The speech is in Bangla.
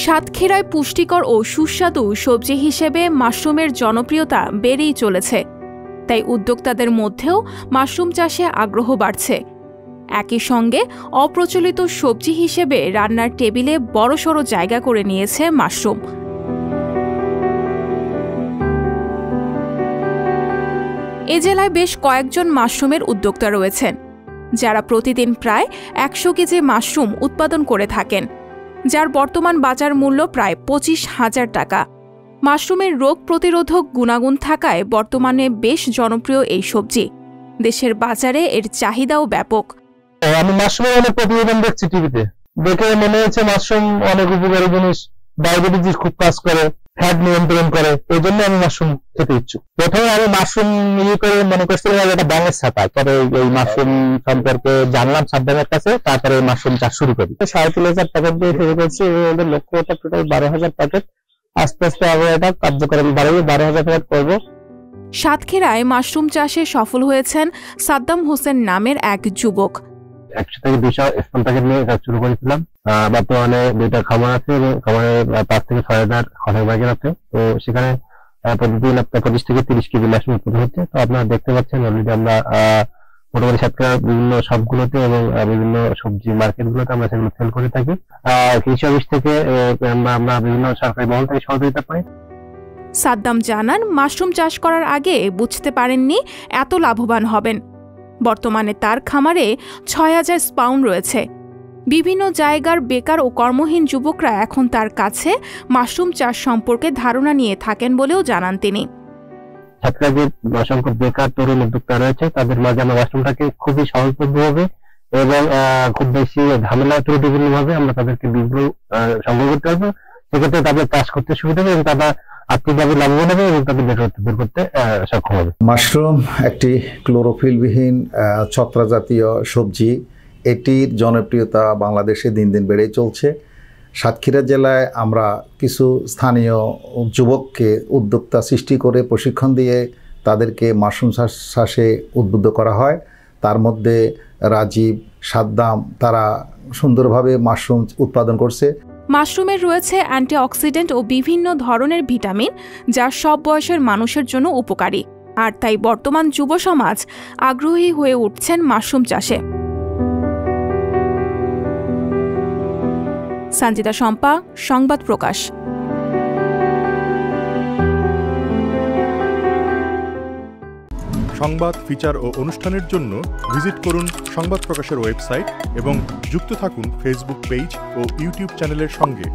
সাতক্ষীরায় পুষ্টিকর ও সুস্বাদু সবজি হিসেবে মাশরুমের জনপ্রিয়তা বেড়েই চলেছে। তাই উদ্যোক্তাদের মধ্যেও মাশরুম চাষে আগ্রহ বাড়ছে। একই সঙ্গে অপ্রচলিত সবজি হিসেবে রান্নার টেবিলে বড়সড় জায়গা করে নিয়েছে মাশরুম। এ জেলায় বেশ কয়েকজন মাশরুমের উদ্যোক্তা রয়েছেন, যারা প্রতিদিন প্রায় ১০০ কেজি মাশরুম উৎপাদন করে থাকেন, যার বর্তমান বাজার মূল্য প্রায় ২৫,০০০ টাকা। মাশরুমের রোগ প্রতিরোধক গুণাগুণ থাকায় বর্তমানে বেশ জনপ্রিয় এই সবজি। দেশের বাজারে এর চাহিদাও ব্যাপক। আমি মাশরুমের অনেক প্রতিবেদন দেখছি টিভিতে, দেখে মনে হচ্ছে মাশরুম অনেক উপকারী জিনিস, ডায়াবেটিস খুব কাজ করে, ফ্যাট নিয়ন্ত্রণ করে। এই জন্য আমি মাশরুম খেতে ইচ্ছুক। প্রথমে আমি মাশরুম করে মনে করছিলাম এটা ব্যাঙের ছাতা, পরে এই মাশরুম সম্পর্কে জানলাম সাদ্দামের কাছে, তারপরে মাশরুম চাষ শুরু করি। ৩৫,০০০ প্যাকেট দিয়ে শুরু করছি। ওদের লক্ষ্যটা টোটাল ১২,০০০ প্যাকেট। আস্তে আস্তে আমরা এটা কার্যক্রম বাড়িয়ে ১২,০০০ প্যাকেট করবো। সাতক্ষীরায় মাশরুম চাষে সফল হয়েছেন সাদ্দাম হোসেন নামের এক যুবক। ১০০ থেকে ২০০ স্টল প্যাকেট নিয়ে কাজ শুরু করেছিলাম। বর্তমানে ২টা খামার আছে এবং খামারে ৫ থেকে ৬,০০০ খড়ের প্যাকেট আছে। তো সেখানে প্রতিদিন আপনার ২৫ থেকে ৩০ কেজি মাশরুম উৎপাদন হচ্ছে। তো আপনারা দেখতে পাচ্ছেন অলরেডি আমরা মোটামুটি সাতক্ষীরার বিভিন্ন শপগুলোতে এবং বিভিন্ন সবজি মার্কেটগুলোতে আমরা সেগুলো সেল করে থাকি। কৃষি অফিস থেকে আমরা বিভিন্ন সরকারি মহল থেকে সহযোগিতা পাই। সাদ্দাম জানান, মাশরুম চাষ করার আগে বুঝতে পারেননি এত লাভবান হবেন। বর্তমানে তার খামারে ৬,০০০ স্পাউন রয়েছে। বিভিন্ন জায়গার বেকার ও কর্মহীন যুবকরা এখন তার কাছে মাশরুম চাষ সম্পর্কে ধারণা নিয়ে থাকেন বলেও জানান তিনি। সাতক্ষীরার যে অসংখ্য বেকার তরুণ উদ্যোক্তা রয়েছে, তাদের মাঝে আমরা মাশরুমটাকে খুবই সহজলভ্যভাবে এবং খুব বেশি ঝামেলা ত্রুটিপূর্ণভাবে আমরা তাদেরকে বীজগুলো সংগ্রহ করতে পারবো। সেক্ষেত্রে তাদের চাষ করতে সুবিধা হবে এবং তারা আর্থিকভাবে লাভবান হবে এবং তাদের বেকারত্ব দূর করতে সক্ষম হবে। মাশরুম একটি ক্লোরোফিলবিহীন ছত্রাক জাতীয় সবজি। এটির জনপ্রিয়তা বাংলাদেশে দিন দিন বেড়েই চলছে। সাতক্ষীরা জেলায় আমরা কিছু স্থানীয় যুবককে উদ্যোক্তা সৃষ্টি করে প্রশিক্ষণ দিয়ে তাদেরকে মাশরুম চাষে উদ্বুদ্ধ করা হয়। তার মধ্যে রাজীব, সাদ্দাম, তারা সুন্দরভাবে মাশরুম উৎপাদন করছে। মাশরুমের রয়েছে অ্যান্টিঅক্সিডেন্ট ও বিভিন্ন ধরনের ভিটামিন, যা সব বয়সের মানুষের জন্য উপকারী। আর তাই বর্তমান যুব সমাজ আগ্রহী হয়ে উঠছেন মাশরুম চাষে। সঞ্জিতা শম্পা, সংবাদ প্রকাশ। সংবাদ, ফিচার ও অনুষ্ঠানের জন্য ভিজিট করুন সংবাদ প্রকাশের ওয়েবসাইট এবং যুক্ত থাকুন ফেসবুক পেজ ও ইউটিউব চ্যানেলের সঙ্গে।